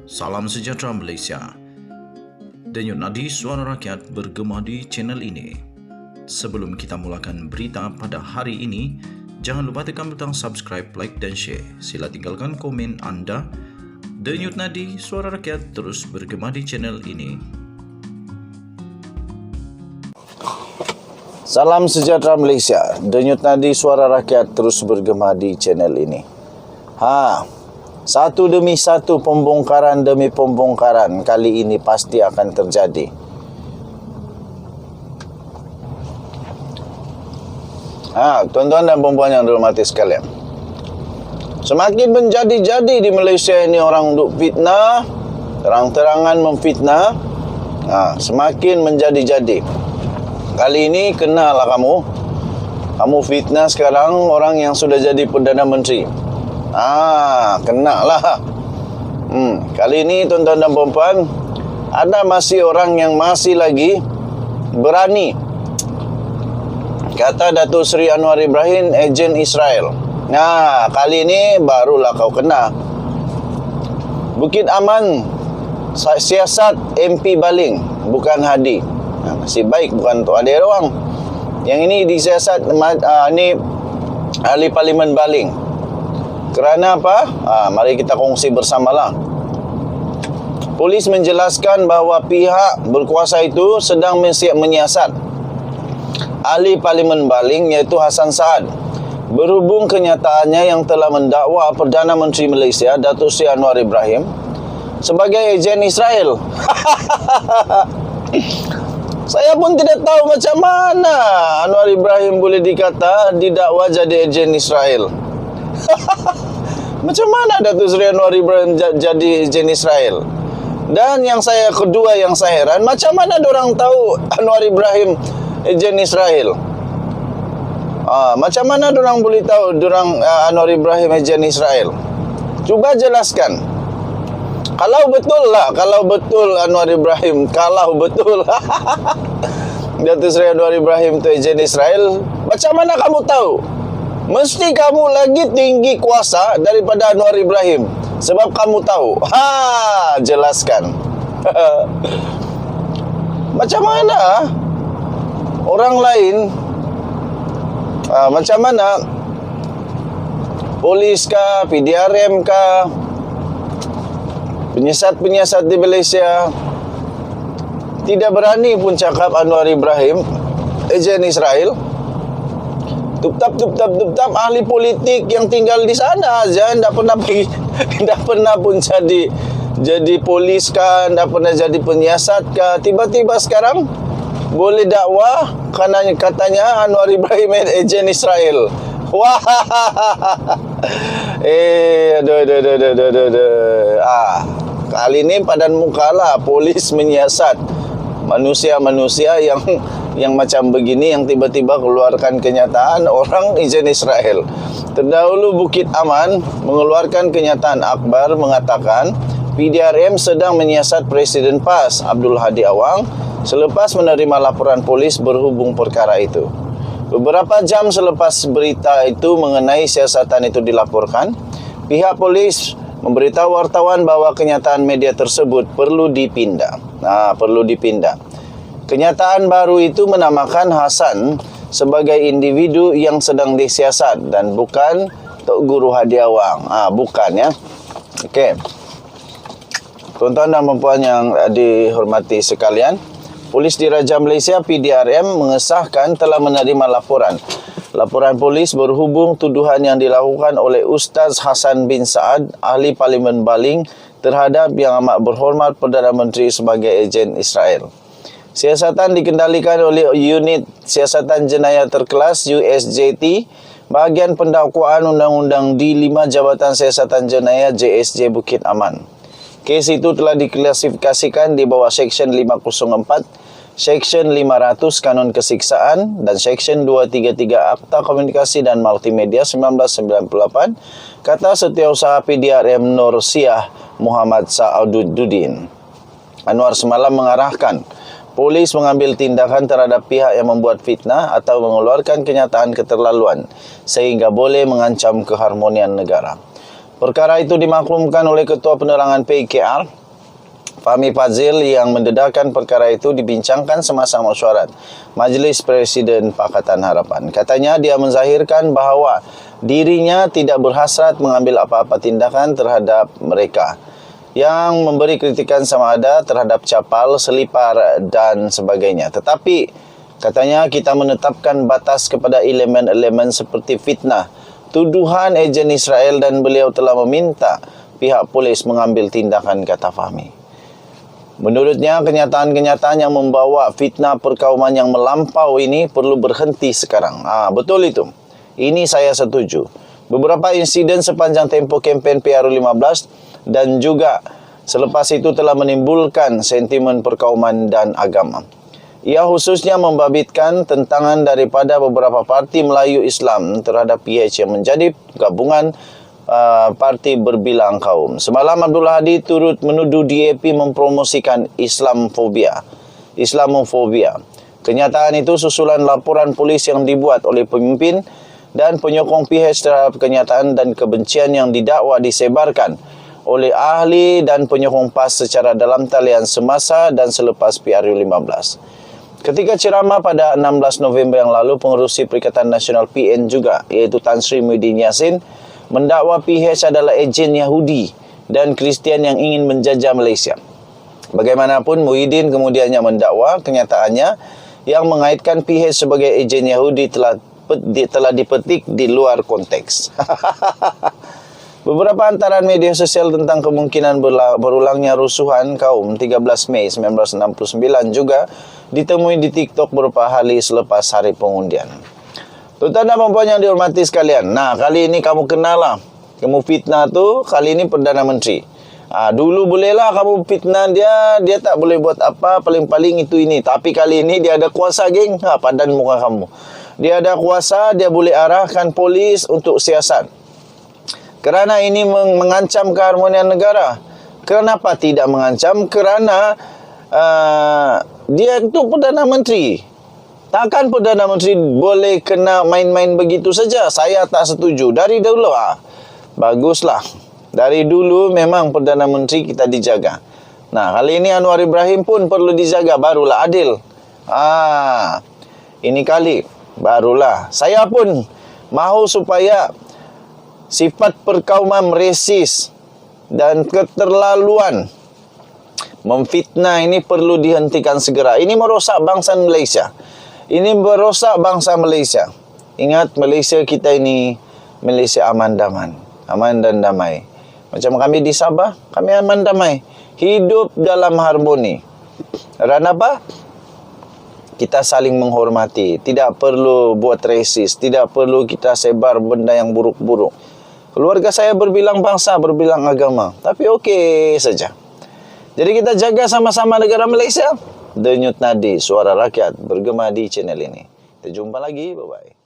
Salam sejahtera Malaysia. Denyut nadi suara rakyat bergema di channel ini. Sebelum kita mulakan berita pada hari ini, jangan lupa tekan butang subscribe, like dan share. Sila tinggalkan komen anda. Denyut nadi suara rakyat terus bergema di channel ini. Salam sejahtera Malaysia. Denyut nadi suara rakyat terus bergema di channel ini. Satu demi satu, pembongkaran demi pembongkaran kali ini pasti akan terjadi. Tuan-tuan dan puan-puan yang dirahmati sekalian, semakin menjadi-jadi di Malaysia ini orang duk fitnah, terang-terangan memfitnah. Semakin menjadi-jadi. Kali ini kenalah kamu fitnah sekarang orang yang sudah jadi Perdana Menteri. Kena lah. Kali ini tuan-tuan dan puan-puan, ada masih orang yang masih lagi berani kata Datuk Seri Anwar Ibrahim ejen Israel. Kali ini barulah kau kena. Bukit Aman siasat MP Baling, bukan Hadi. Nasib baik bukan Tok Adir doang. Yang ini disiasat ni ahli Parlimen Baling. Kerana apa? Mari kita kongsi bersamalah. Polis menjelaskan bahawa pihak berkuasa itu sedang menyiasat ahli Parlimen Baling iaitu Hassan Saad berhubung kenyataannya yang telah mendakwa Perdana Menteri Malaysia Datuk Seri Anwar Ibrahim sebagai ejen Israel. Saya pun tidak tahu macam mana Anwar Ibrahim boleh dikata didakwa jadi ejen Israel. Macam mana Datuk Seri Anwar Ibrahim jadi ejen Israel? Dan yang kedua yang saya heran, macam mana dorang tahu Anwar Ibrahim ejen Israel? Macam mana dorang boleh tahu Anwar Ibrahim ejen Israel? Cuba jelaskan. Kalau betul Anwar Ibrahim, Datuk Seri Anwar Ibrahim itu ejen Israel, macam mana kamu tahu? Mesti kamu lagi tinggi kuasa daripada Anwar Ibrahim, sebab kamu tahu. Jelaskan. Macam mana orang lain, macam mana polis kah, PDRM kah, penyiasat di Malaysia tidak berani pun cakap Anwar Ibrahim ejen Israel. Tuptap ahli politik yang tinggal di sana aja tidak pernah pun jadi polis kan, tidak pernah jadi penyiasat kah, tiba-tiba sekarang boleh dakwah karena katanya Anwar Ibrahim ejen Israel. Wah. Kali ini padan muka lah polis menyiasat manusia-manusia yang macam begini, yang tiba-tiba keluarkan kenyataan orang ejen Israel. Terdahulu Bukit Aman mengeluarkan kenyataan akhbar mengatakan PDRM sedang menyiasat Presiden PAS Abdul Hadi Awang selepas menerima laporan polis berhubung perkara itu. Beberapa jam selepas berita itu mengenai siasatan itu dilaporkan, pihak polis memberitahu wartawan bahawa kenyataan media tersebut perlu dipindah. Kenyataan baru itu menamakan Hassan sebagai individu yang sedang disiasat dan bukan Tok Guru Hadi Awang. Bukan ya. Okey. Tuan-tuan dan puan yang dihormati sekalian, Polis Diraja Malaysia PDRM mengesahkan telah menerima laporan polis berhubung tuduhan yang dilakukan oleh Ustaz Hassan bin Saad, ahli Parlimen Baling, terhadap Yang Amat Berhormat Perdana Menteri sebagai ejen Israel. Siasatan dikendalikan oleh Unit Siasatan Jenayah Terkelas USJT, bahagian pendakwaan Undang-Undang D5 Jabatan Siasatan Jenayah JSJ Bukit Aman. Kes itu telah diklasifikasikan di bawah Seksyen 504, Seksyen 500 Kanun Kesiksaan dan Seksyen 233 Akta Komunikasi dan Multimedia 1998, kata Setiausaha PDRM Nur Siah Muhammad Sa'aduddin. Anwar semalam mengarahkan polis mengambil tindakan terhadap pihak yang membuat fitnah atau mengeluarkan kenyataan keterlaluan sehingga boleh mengancam keharmonian negara. Perkara itu dimaklumkan oleh Ketua Penerangan PKR, Fahmi Fadzil, yang mendedahkan perkara itu dibincangkan semasa mesyuarat Majlis Presiden Pakatan Harapan. Katanya dia menzahirkan bahawa dirinya tidak berhasrat mengambil apa-apa tindakan terhadap mereka yang memberi kritikan sama ada terhadap capal, selipar dan sebagainya. Tetapi katanya kita menetapkan batas kepada elemen-elemen seperti fitnah, tuduhan ejen Israel, dan beliau telah meminta pihak polis mengambil tindakan, kata Fahmi. Menurutnya, kenyataan-kenyataan yang membawa fitnah perkauman yang melampau ini perlu berhenti sekarang. Betul itu. Ini saya setuju. Beberapa insiden sepanjang tempoh kempen PRU15 dan juga selepas itu telah menimbulkan sentimen perkauman dan agama. Ia khususnya membabitkan tentangan daripada beberapa parti Melayu Islam terhadap PH yang menjadi gabungan parti berbilang kaum. Semalam Abdul Hadi turut menuduh DAP mempromosikan Islamofobia. Kenyataan itu susulan laporan polis yang dibuat oleh pemimpin dan penyokong PH terhadap kenyataan dan kebencian yang didakwa disebarkan oleh ahli dan penyokong PAS secara dalam talian semasa dan selepas PRU15. Ketika ceramah pada 16 November yang lalu, pengerusi Perikatan Nasional PN juga, iaitu Tan Sri Muhyiddin Yassin, mendakwa PH adalah ejen Yahudi dan Kristian yang ingin menjajah Malaysia. Bagaimanapun, Muhyiddin kemudiannya mendakwa kenyataannya yang mengaitkan PH sebagai ejen Yahudi telah dipetik di luar konteks. Beberapa hantaran media sosial tentang kemungkinan berulangnya rusuhan kaum 13 Mei 1969 juga ditemui di TikTok beberapa hari selepas hari pengundian. Tuan-tuan dan puan yang dihormati sekalian, kali ini kamu kenal lah. Kamu fitnah tu, kali ini Perdana Menteri. Dulu bolehlah kamu fitnah dia tak boleh buat apa, paling-paling itu ini. Tapi kali ini dia ada kuasa, geng. Padan muka kamu. Dia ada kuasa, dia boleh arahkan polis untuk siasat. Kerana ini mengancam keharmonian negara. Kenapa tidak mengancam? Kerana dia itu Perdana Menteri. Takkan Perdana Menteri boleh kena main-main begitu saja. Saya tak setuju. Dari dulu baguslah. Dari dulu memang Perdana Menteri kita dijaga. Kali ini Anwar Ibrahim pun perlu dijaga, barulah adil. Ini kali barulah. Saya pun mahu supaya sifat perkauman resis dan keterlaluan memfitnah ini perlu dihentikan segera. Ini merosak bangsa Malaysia. Ingat, Malaysia kita ini Malaysia aman dan damai. Macam kami di Sabah, kami aman damai. Hidup dalam harmoni. Dan apa? Kita saling menghormati. Tidak perlu buat resis. Tidak perlu kita sebar benda yang buruk-buruk. Keluarga saya berbilang bangsa, berbilang agama. Tapi okey saja. Jadi kita jaga sama-sama negara Malaysia. Denyut nadi suara rakyat bergema di channel ini. Kita jumpa lagi. Bye-bye.